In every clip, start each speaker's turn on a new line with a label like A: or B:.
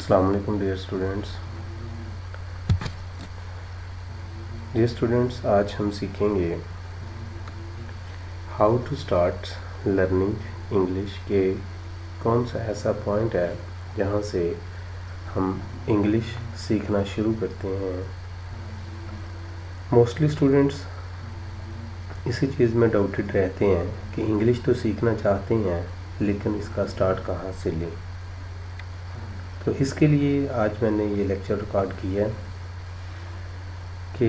A: अस्सलाम वालेकुम dear students, आज हम सीखेंगे how to start learning English के कौन सा ऐसा पॉइंट है जहाँ से हम इंग्लिश सीखना शुरू करते हैं। मोस्टली स्टूडेंट्स इसी चीज़ में डाउटेड रहते हैं कि इंग्लिश तो सीखना चाहते हैं लेकिन इसका स्टार्ट कहाँ से लें। तो इसके लिए आज मैंने ये लेक्चर रिकॉर्ड किया है कि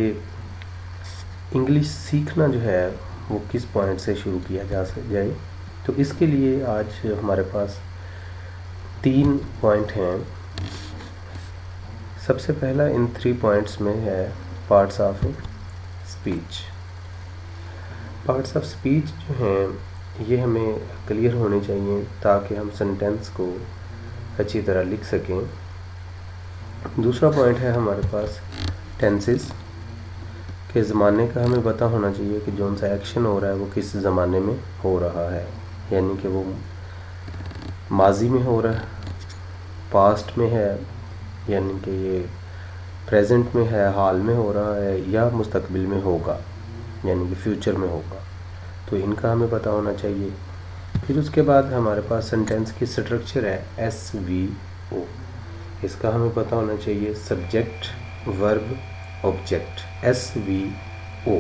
A: इंग्लिश सीखना जो है वो किस पॉइंट से शुरू किया जाए। तो इसके लिए आज हमारे पास 3 पॉइंट हैं। सबसे पहला इन 3 पॉइंट्स में है parts of speech. Parts of speech जो हैं ये हमें क्लियर होने चाहिए ताकि हम सेंटेंस को अच्छी तरह लिख सकें। दूसरा पॉइंट है हमारे पास टेंसेस के ज़माने का हमें पता होना चाहिए कि जो सा एक्शन हो रहा है वो किस ज़माने में हो रहा है, यानी कि वो माजी में हो रहा है, पास्ट में है यानी कि ये प्रेजेंट में है, हाल में हो रहा है, या मुस्तकबिल में होगा यानी कि फ्यूचर में होगा। तो इनका हमें पता होना चाहिए। फिर उसके बाद हमारे पास सेंटेंस की स्ट्रक्चर है SVO, इसका हमें पता होना चाहिए। सब्जेक्ट, वर्ब, ऑब्जेक्ट, SVO,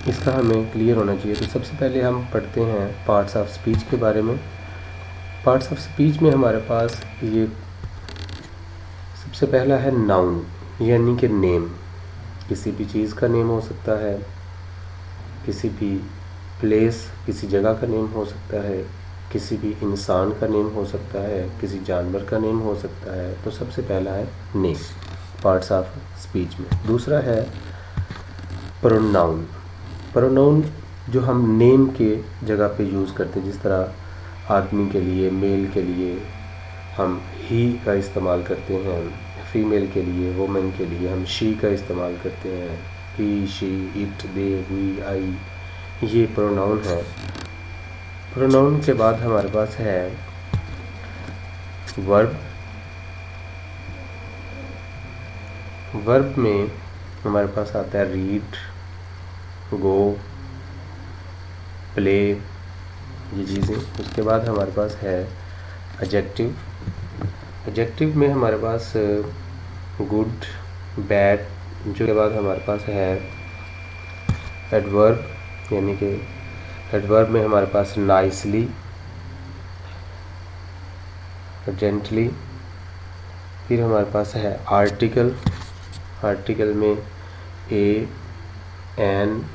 A: इसका हमें क्लियर होना चाहिए। तो सबसे पहले हम पढ़ते हैं पार्ट्स ऑफ स्पीच के बारे में। पार्ट्स ऑफ स्पीच में हमारे पास ये सबसे पहला है नाउन यानी कि नेम। किसी भी चीज़ का नेम हो सकता है, किसी भी प्लेस, किसी जगह का नेम हो सकता है, किसी भी इंसान का नेम हो सकता है, किसी जानवर का नेम हो सकता है। तो सबसे पहला है नेम पार्ट्स ऑफ स्पीच में। दूसरा है प्रोनाउन। प्रोनाउन जो हम नेम के जगह पे यूज़ करते हैं, जिस तरह आदमी के लिए, मेल के लिए हम ही का इस्तेमाल करते हैं, फीमेल के लिए, वुमेन के लिए हम शी का इस्तेमाल करते हैं। ही, शी, इट, दे, वी, आई, ये प्रोनाउन है। प्रोनाउन के बाद हमारे पास है वर्ब। वर्ब में हमारे पास आता है रीड, गो, प्ले, ये चीज़ें। उसके बाद हमारे पास है एडजेक्टिव। एडजेक्टिव में हमारे पास गुड, बैड, जो के बाद हमारे पास है एडवर्ब, यानी कि एडवर्ब में हमारे पास नाइसली, जेंटली। फिर हमारे पास है आर्टिकल। आर्टिकल में ए, एन,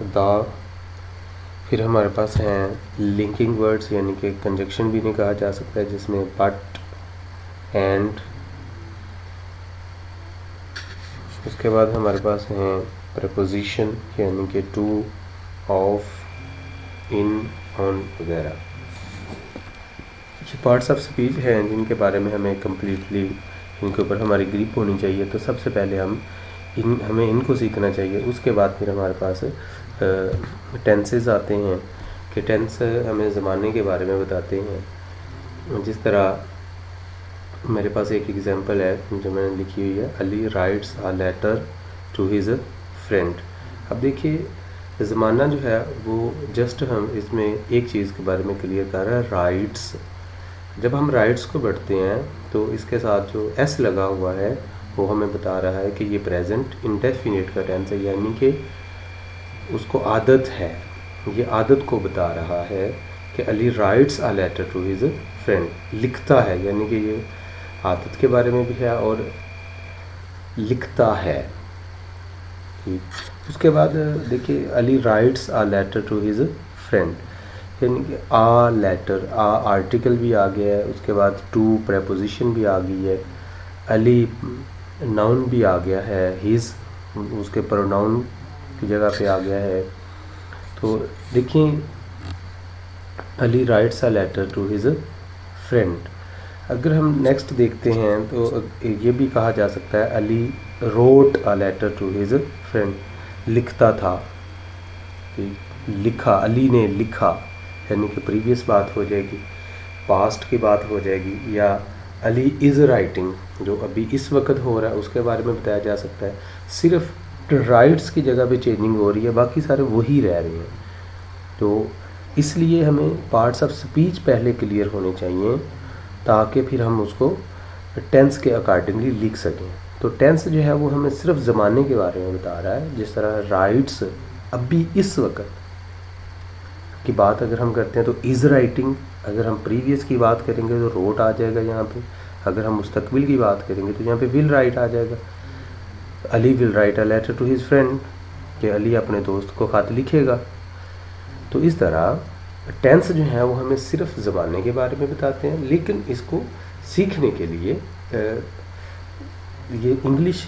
A: द। फिर हमारे पास हैं लिंकिंग वर्ड्स यानी कि कंजक्शन भी नहीं कहा जा सकता है, जिसमें बट, एंड। उसके बाद हमारे पास हैं प्रपोजिशन यानी कि टू, ऑफ, इन, ऑन वगैरह। ये पार्ट्स ऑफ स्पीच हैं जिनके बारे में हमें कम्प्लीटली इनके ऊपर हमारी ग्रिप होनी चाहिए। तो सबसे पहले हमें इनको सीखना चाहिए। उसके बाद फिर हमारे पास टेंसेस आते हैं कि टेंस हमें ज़माने के बारे में बताते हैं। जिस तरह मेरे पास एक एग्जांपल है जो मैंने लिखी हुई है, Ali writes a letter to his friend. अब देखिए ज़माना जो है वो जस्ट हम इसमें एक चीज़ के बारे में क्लियर कर रहा है, राइट्स। जब हम राइट्स को पढ़ते हैं तो इसके साथ जो एस लगा हुआ है वो हमें बता रहा है कि ये प्रेजेंट इंडेफिनिट का टेंस है, यानी कि उसको आदत है। ये आदत को बता रहा है कि Ali writes a letter to his friend, लिखता है, यानी कि ये आदत के बारे में भी है और लिखता है। उसके बाद देखिए Ali writes a letter to his friend, यानी कि आ लेटर, आ आर्टिकल भी आ गया है। उसके बाद टू प्रेपोजिशन भी आ गई है, अली नाउन भी आ गया है, हिज उसके प्रोनाउन की जगह पे आ गया है। तो देखिए Ali writes a letter to his friend. अगर हम नेक्स्ट देखते हैं तो ये भी कहा जा सकता है Ali wrote a letter to his friend, लिखता था, लिखा, अली ने लिखा, यानी कि प्रीवियस बात हो जाएगी, पास्ट की बात हो जाएगी, या अली इज़ राइटिंग, जो अभी इस वक्त हो रहा है उसके बारे में बताया जा सकता है। सिर्फ राइट्स की जगह पे चेंजिंग हो रही है, बाकी सारे वही रह रहे हैं। तो इसलिए हमें पार्ट्स ऑफ स्पीच पहले क्लियर होने चाहिए ताकि फिर हम उसको टेंस के अकॉर्डिंगली लिख सकें। तो टेंस जो है वो हमें सिर्फ ज़माने के बारे में बता रहा है। जिस तरह राइट्स अभी इस वक्त की बात अगर हम करते हैं तो इज़ राइटिंग, अगर हम प्रीवियस की बात करेंगे तो रोट आ जाएगा यहाँ पे। अगर हम मुस्तकबिल की बात करेंगे तो यहाँ पे विल राइट आ जाएगा। Ali will write a letter to his friend, कि अली अपने दोस्त को ख़त लिखेगा। तो इस तरह टेंस जो है वो हमें सिर्फ ज़माने के बारे में बताते हैं, लेकिन इसको सीखने के लिए ये इंग्लिश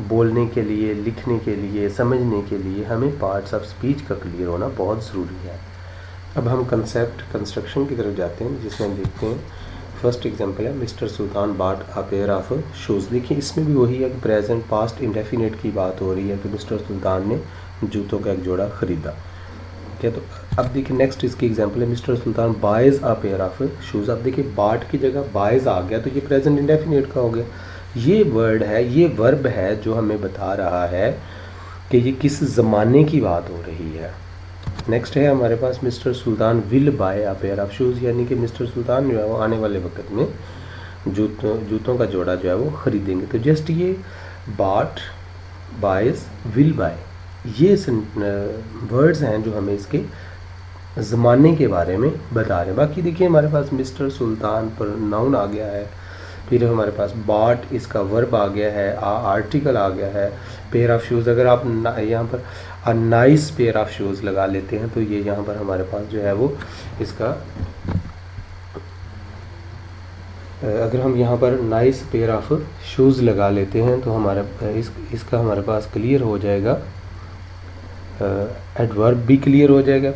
A: बोलने के लिए, लिखने के लिए, समझने के लिए हमें पार्ट्स ऑफ स्पीच का क्लियर होना बहुत ज़रूरी है। अब हम कंसेप्ट कंस्ट्रक्शन की तरफ जाते हैं, जिसमें हम देखते हैं फर्स्ट एग्जांपल है मिस्टर सुल्तान बाट अ पेयर ऑफ शूज़। देखिए इसमें भी वही है कि प्रेजेंट पास्ट इंडेफिनिट की बात हो रही है कि मिस्टर सुल्तान ने जूतों का एक जोड़ा ख़रीदा। ठीक है, तो अब देखिए नेक्स्ट इसकी एग्जांपल है mister Sultan wise a pair of shoes. अब देखिए बाट की जगह बाइज़ आ गया तो ये प्रेजेंट इंडेफिनिट का हो गया। ये वर्ड है, ये वर्ब है जो हमें बता रहा है कि ये किस ज़माने की बात हो रही है। नेक्स्ट है हमारे पास mister Sultan will buy a pair of shoes, यानी कि मिस्टर सुल्तान जो है वो आने वाले वक्त में जूतों का जोड़ा जो है वो ख़रीदेंगे। तो जस्ट ये बाट, बाइज, विल बाय, ये वर्ड्स हैं जो हमें इसके ज़माने के बारे में बता रहे हैं। बाकी देखिए हमारे पास मिस्टर सुल्तान पर नाउन आ गया है, फिर हमारे पास बाट इसका वर्ब आ गया है, आर्टिकल आ गया है, पेयर ऑफ शूज़। अगर आप यहाँ पर a nice pair of shoes लगा लेते हैं तो ये यहाँ पर हमारे पास जो है वो इसका, अगर हम यहाँ पर नाइस पेयर ऑफ शूज़ लगा लेते हैं तो हमारे इसका हमारे पास क्लियर हो जाएगा, एडवर्ब भी क्लियर हो जाएगा।